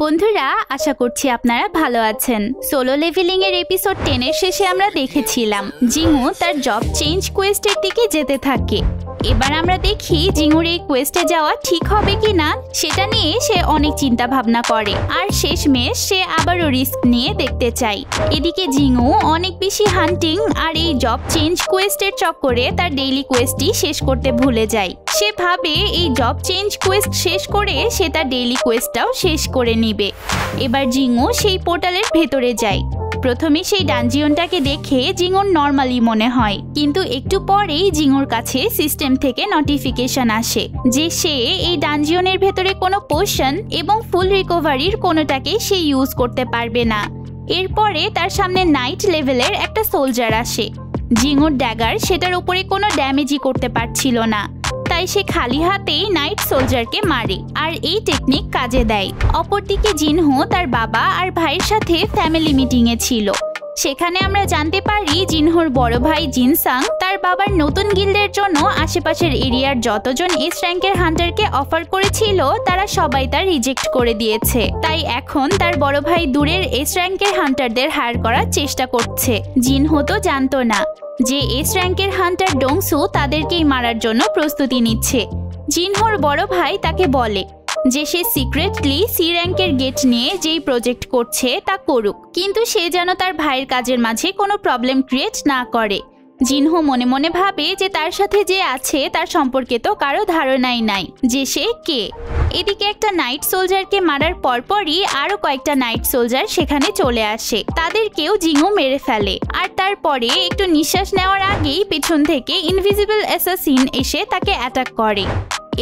বন্ধুরা আশা করছি আপনারা ভালো আছেন। সোলো লেভেলিং এর এপিসোড 10 এর শেষে আমরা দেখেছিলাম জিঙ্গু তার জব চেঞ্জ কোয়েস্টের দিকে যেতে থাকে। এবার আমরা দেখি জিঙ্গুর এই কোয়েস্টে যাওয়া ঠিক হবে কিনা সেটা নিয়ে সে অনেক চিন্তা ভাবনা করে আর শেষমেশ সে আবারও রিস্ক নিয়ে দেখতে চায়। এদিকে জিঙ্গু অনেক বেশি হান্টিং আর এই জব চেঞ্জ কোয়েস্টের চক্করে তার ডেইলি কোয়েস্টই শেষ করতে ভুলে যায়। সে ভাবে এই জব চেঞ্জ কোয়েস্ট শেষ করে সে তার ডেইলি কোয়েস্টটাও শেষ করে নিবে। এবার জিঙ্গু সেই পোর্টালের ভেতরে যায়। প্রথমে সেই ডানজিয়নটাকে দেখে জিঙ্গুর নর্মালি মনে হয়, কিন্তু একটু পরেই জিঙ্গুর কাছে সিস্টেম থেকে নোটিফিকেশন আসে যে সে এই ডানজিয়নের ভেতরে কোনো পোশন এবং ফুল রিকভারির কোনোটাকে সে ইউজ করতে পারবে না। এরপরে তার সামনে নাইট লেভেলের একটা সোলজার আসে। জিঙ্গুর ড্যাগার সেটার উপরে কোনো ড্যামেজই করতে পারছিল না, তাই সে খালি হাতেই নাইট সোলজারকে মারে আর এই টেকনিক কাজে দেয়। অপরদিকে জিনহো তার বাবা আর ভাইয়ের সাথে ফ্যামিলি মিটিং এ ছিল। সেখানে আমরা জানতে পারি জিনহোর বড় ভাই জিনসাং তার বাবার নতুন গিল্ডের জন্য আশেপাশের এরিয়ার যতজন এস র্যাঙ্কের হান্টারকে অফার করেছিল তারা সবাই তার রিজেক্ট করে দিয়েছে। তাই এখন তার বড় ভাই দূরের এস র্যাঙ্কের হান্টারদের হায়ার করার চেষ্টা করছে। জিনহো তো জানতো না যে এস র্যাঙ্কের হান্টার ডংসু তাদেরকেই মারার জন্য প্রস্তুতি নিচ্ছে। জিনহোর বড় ভাই তাকে বলে যে সে সিক্রেটলি সি র্যাঙ্কের গেট নিয়ে যেই প্রজেক্ট করছে তা করুক, কিন্তু সে যেন তার ভাইয়ের কাজের মাঝে কোনো প্রবলেম ক্রিয়েট না করে। জিনহো মনে মনে ভাবে যে তার সাথে যে আছে তার সম্পর্কে তো কারো ধারণাই নাই যে সে কে। এদিকে একটা নাইট সোলজারকে মারার পরপরই আরো কয়েকটা নাইট সোলজার সেখানে চলে আসে। তাদেরকেও জিঙ্গু মেরে ফেলে আর তারপরে একটু নিঃশ্বাস নেওয়ার আগেই পেছন থেকে ইনভিজিবল অ্যাসাসিন এসে তাকে অ্যাটাক করে।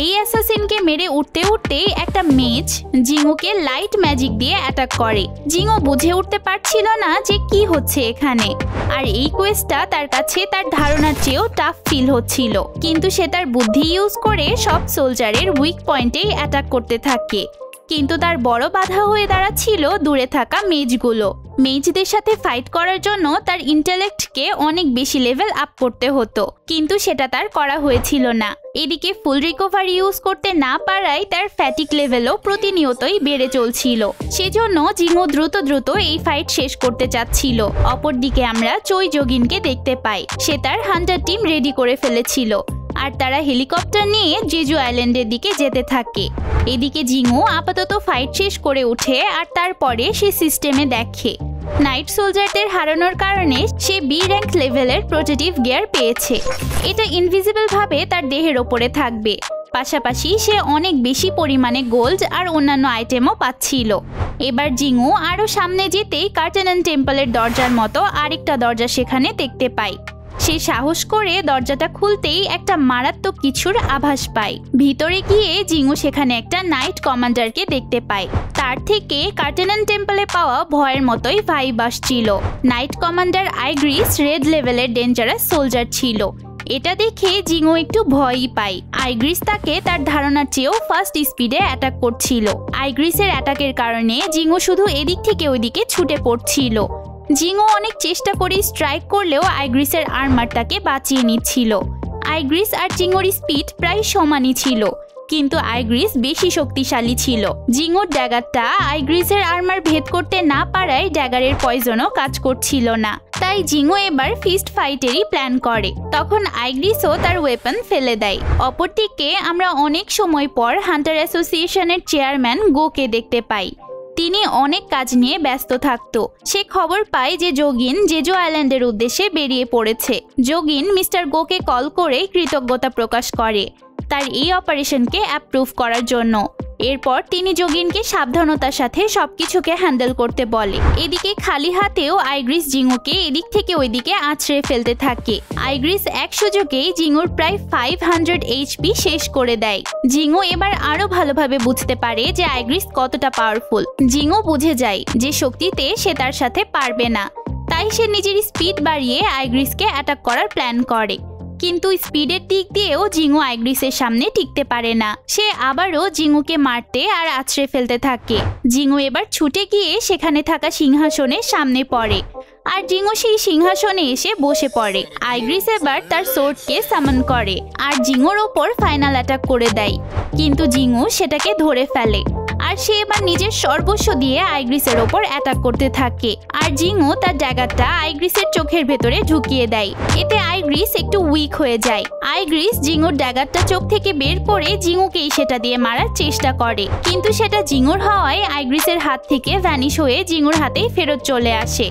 এই অ্যাসাসিনকে মেরে উঠতে উঠতেই একটা মেজ জিঙ্গুকে লাইট ম্যাজিক দিয়ে অ্যাটাক করে। জিঙ্গু বুঝে উঠতে পারছিল না যে কি হচ্ছে এখানে, আর এই কোয়েস্টটা তার কাছে তার ধারণার চেয়েও টাফ ফিল হচ্ছিল। কিন্তু সে তার বুদ্ধি ইউজ করে সব সোলজারের উইক পয়েন্টেই অ্যাটাক করতে থাকে। কিন্তু তার বড় বাধা হয়ে দাঁড়াচ্ছিল দূরে থাকা মেজগুলো। মেজদের সাথে ফাইট করার জন্য তার ইন্টেলেক্টকে অনেক বেশি লেভেল আপ করতে হতো, কিন্তু সেটা তার করা হয়েছিল না। এদিকে ফুল রিকভারি ইউজ করতে না পারায় তার ফ্যাটিক লেভেলও প্রতিনিয়তই বেড়ে চলছিল। সেজন্য জিঙ্গু দ্রুত এই ফাইট শেষ করতে চাচ্ছিল। অপরদিকে আমরা চই যোগিনকে দেখতে পাই। সে তার হান্টার টিম রেডি করে ফেলেছিল আর তারা হেলিকপ্টার নিয়ে জেজু আইল্যান্ডের দিকে যেতে থাকে। এদিকে জিঙ্গু আপাতত ফাইট শেষ করে ওঠে আর তারপরে সে সিস্টেমে দেখে নাইট সোলজারদের হারানোর কারণে সে বি র্যাঙ্ক লেভেলের প্রোটেক্টিভ গিয়ার পেয়েছে। এটা ইনভিজিবল ভাবে তার দেহের ওপরে থাকবে, পাশাপাশি সে অনেক বেশি পরিমাণে গোল্ড আর অন্যান্য আইটেমও পাচ্ছিল। এবার জিঙ্গু আরো সামনে যেতেই কার্টেনান টেম্পলের দরজার মতো আরেকটা দরজা সেখানে দেখতে পায়। সে সাহস করে দরজাটা খুলতেই একটা মারাত্মক কিছুর আভাস পায়। ভিতরে গিয়ে জিঙ্গু সেখানে একটা নাইট কমান্ডারকে দেখতে পায়। তার থেকে কার্টেনান টেম্পলে পাওয়া ভয়ের মতোই ভাইব আসছিল। নাইট কমান্ডার আইগ্রিস রেড লেভেলের ডেঞ্জারাস সোলজার ছিল। এটা দেখে জিঙ্গু একটু ভয়ই পায়। আইগ্রিস তাকে তার ধারণার চেয়েও ফাস্ট স্পিডে অ্যাটাক করছিল। আইগ্রিসের অ্যাটাকের কারণে জিঙ্গু শুধু এদিক থেকে ওইদিকে ছুটে পড়ছিল। জিঙ্গু অনেক চেষ্টা করে স্ট্রাইক করলেও আইগ্রিসের আর্মার তাকে বাঁচিয়ে নিচ্ছিল। আইগ্রিস আর জিঙ্গুর স্পিড প্রায় সমানই ছিল, কিন্তু আইগ্রিস বেশি শক্তিশালী ছিল। জিঙ্গুর ড্যাগারটা আইগ্রিসের আর্মার ভেদ করতে না পারায় ড্যাগারের পয়জনও কাজ করছিল না। তাই জিঙ্গু এবার ফিস্ট ফাইটেরই প্ল্যান করে। তখন আইগ্রিসও তার ওয়েপন ফেলে দেয়। অপরদিকে আমরা অনেক সময় পর হান্টার অ্যাসোসিয়েশনের চেয়ারম্যান গোকে দেখতে পাই। তিনি অনেক কাজ নিয়ে ব্যস্ত থাকত। সে খবর পায় যে যোগিন জেজু আইল্যান্ডের উদ্দেশ্যে বেরিয়ে পড়েছে। যোগিন মিস্টার গোকে কল করে কৃতজ্ঞতা প্রকাশ করে তার এই অপারেশনকে অ্যাপ্রুভ করার জন্য। এরপর তিনি যোগিনকে সাবধানতার সাথে সবকিছুকে হ্যান্ডেল করতে বলে। এদিকে খালি হাতেও আইগ্রিস জিঙ্গুকে এদিক থেকে ওইদিকে আছড়ে ফেলতে থাকে। আইগ্রিস এক সুযোগেই জিঙ্গুর প্রায় 500 এইচপি শেষ করে দেয়। জিঙ্গু এবার আরো ভালোভাবে বুঝতে পারে যে আইগ্রিস কতটা পাওয়ারফুল। জিঙ্গু বুঝে যায় যে শক্তিতে সে তার সাথে পারবে না, তাই সে নিজের স্পিড বাড়িয়ে আইগ্রিসকে অ্যাটাক করার প্ল্যান করে। কিন্তু স্পিডের দিক দিয়েও জিঙ্গু আইগ্রিসের সামনে টিকতে পারে না। সে আবারও জিঙ্গুকে মারতে আর আছড়ে ফেলতে থাকে। জিঙ্গু এবার ছুটে গিয়ে সেখানে থাকা সিংহাসনের সামনে পড়ে আর জিঙ্গু সেই সিংহাসনে এসে বসে পড়ে। আইগ্রিস এবার তার সোর্ডকে সামন করে আর জিঙ্গুর ওপর ফাইনাল অ্যাটাক করে দেয়, কিন্তু জিঙ্গু সেটাকে ধরে ফেলে আর সে এবার নিজের সর্বস্ব দিয়ে আইগ্রিসের ওপর অ্যাটাক করতে থাকে। আর জিঙ্গু তার ড্যাগারটা আইগ্রিসের চোখের ভেতরে ঢুকিয়ে দেয়। এতে আইগ্রিস একটু উইক হয়ে যায়। আইগ্রিস জিঙ্গুর ড্যাগারটা চোখ থেকে বের করে জিঙ্গুকেই সেটা দিয়ে মারার চেষ্টা করে, কিন্তু সেটা জিঙ্গুর হওয়ায় আইগ্রিসের হাত থেকে ভ্যানিশ হয়ে জিঙ্গুর হাতেই ফেরত চলে আসে।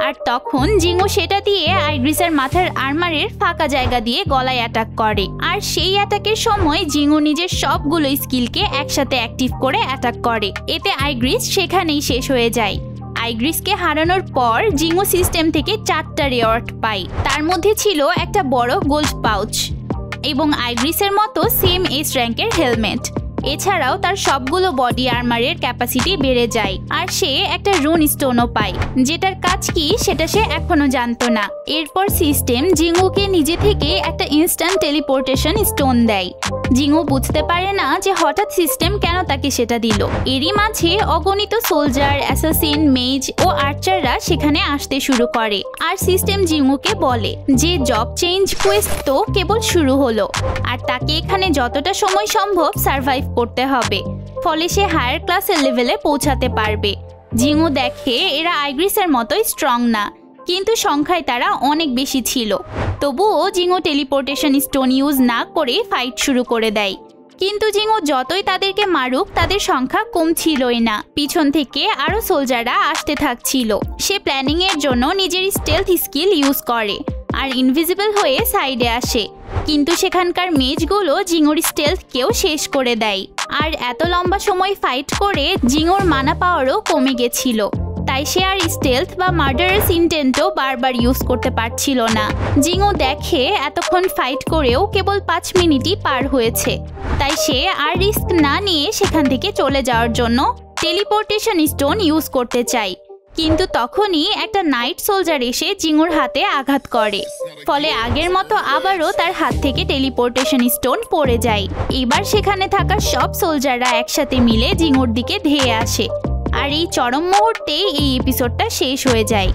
আর তখন জিঙ্গু সেটা দিয়ে আইগ্রিসের মাথার আর্মারের ফাঁকা জায়গা দিয়ে গলায় অ্যাটাক করে। আর সেই অ্যাটাকের সময় জিঙ্গু নিজের সবগুলো স্কিলকে একসাথে অ্যাক্টিভ করে অ্যাটাক করে। এতে আইগ্রিস সেখানেই শেষ হয়ে যায়। আইগ্রিসকে হারানোর পর জিঙ্গু সিস্টেম থেকে 4টা রিওয়ার্ড পায়। তার মধ্যে ছিল একটা বড় গোল্ড পাউচ এবং আইগ্রিসের মতো সেম এস র্যাঙ্কের হেলমেট। এছাড়াও তার সবগুলো বডি আর্মারের ক্যাপাসিটি বেড়ে যায়। আর সে একটা রুন স্টোনও পায়, যেটার কাজ কি সেটা সে এখনো জানতো না। এরপর সিস্টেম জিঙ্গুকে নিজে থেকে একটা ইনস্ট্যান্ট টেলিপোর্টেশন স্টোন দেয়। জিঙ্গু বুঝতে পারে না যে হঠাৎ সিস্টেম কেন তাকে সেটা দিল। এরই মাঝে অগণিত সোলজার, অ্যাসাসিন, মেজ ও আর্চাররা সেখানে আসতে শুরু করে। আর সিস্টেম জিঙ্গুকে বলে যে জব চেঞ্জ কোয়েস্ট তো কেবল শুরু হলো, আর তাকে এখানে যতটা সময় সম্ভব সার্ভাইভ করতে হবে, ফলে সে হায়ার ক্লাসের লেভেলে পৌঁছাতে পারবে। জিঙ্গু দেখে এরা আইগ্রিসের মতোই স্ট্রং না, কিন্তু সংখ্যায় তারা অনেক বেশি ছিল। তবুও জিঙ্গু টেলিপোর্টেশন স্টোন ইউজ না করে ফাইট শুরু করে দেয়। কিন্তু জিঙ্গু যতই তাদেরকে মারুক তাদের সংখ্যা কমছিলই না। পিছন থেকে আরো সোলজাররা আসতে থাকছিল। সে প্ল্যানিং এর জন্য নিজের স্টেলথ স্কিল ইউজ করে আর ইনভিজিবল হয়ে সাইডে আসে, কিন্তু সেখানকার মেজগুলো জিঙ্গুর স্টেলথকেও শেষ করে দেয়। আর এত লম্বা সময় ফাইট করে জিঙ্গুর মানা পাওয়ারও কমে গেছিল, তাই সে আর স্টেলথ বা মার্ডারাস ইন্টেন্টও বারবার ইউজ করতে পারছিল না। জিঙ্গু দেখে এতক্ষণ ফাইট করেও কেবল 5 মিনিটই পার হয়েছে, তাই সে আর রিস্ক না নিয়ে সেখান থেকে চলে যাওয়ার জন্য টেলিপোর্টেশন স্টোন ইউজ করতে চায়। কিন্তু তখনই একটা নাইট সোলজার এসে জিঙ্গুর হাতে আঘাত করে, ফলে আগের মতো আবারও তার হাত থেকে টেলিপোর্টেশন স্টোন পড়ে যায়। এবার সেখানে থাকা সব সোলজাররা একসাথে মিলে জিঙ্গুর দিকে ধেয়ে আসে। আর এই চরম মুহূর্তে এই এপিসোডটা শেষ হয়ে যায়।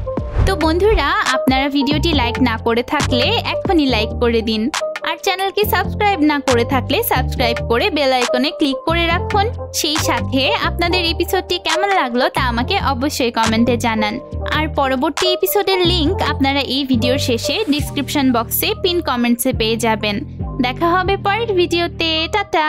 তো বন্ধুরা, আপনারা ভিডিওটি লাইক না করে থাকলে এখনই লাইক করে দিন, আর চ্যানেলকে সাবস্ক্রাইব না করে থাকলে সাবস্ক্রাইব করে বেল আইকনে ক্লিক করে রাখুন। সেই সাথে আপনাদের এপিসোডটি কেমন লাগলো তা আমাকে অবশ্যই কমেন্টে জানান। আর পরবর্তী এপিসোডের লিংক আপনারা এই ভিডিওর শেষে ডিসক্রিপশন বক্সে পিন কমেন্টসে পেয়ে যাবেন। দেখা হবে পরের ভিডিওতে। টাটা।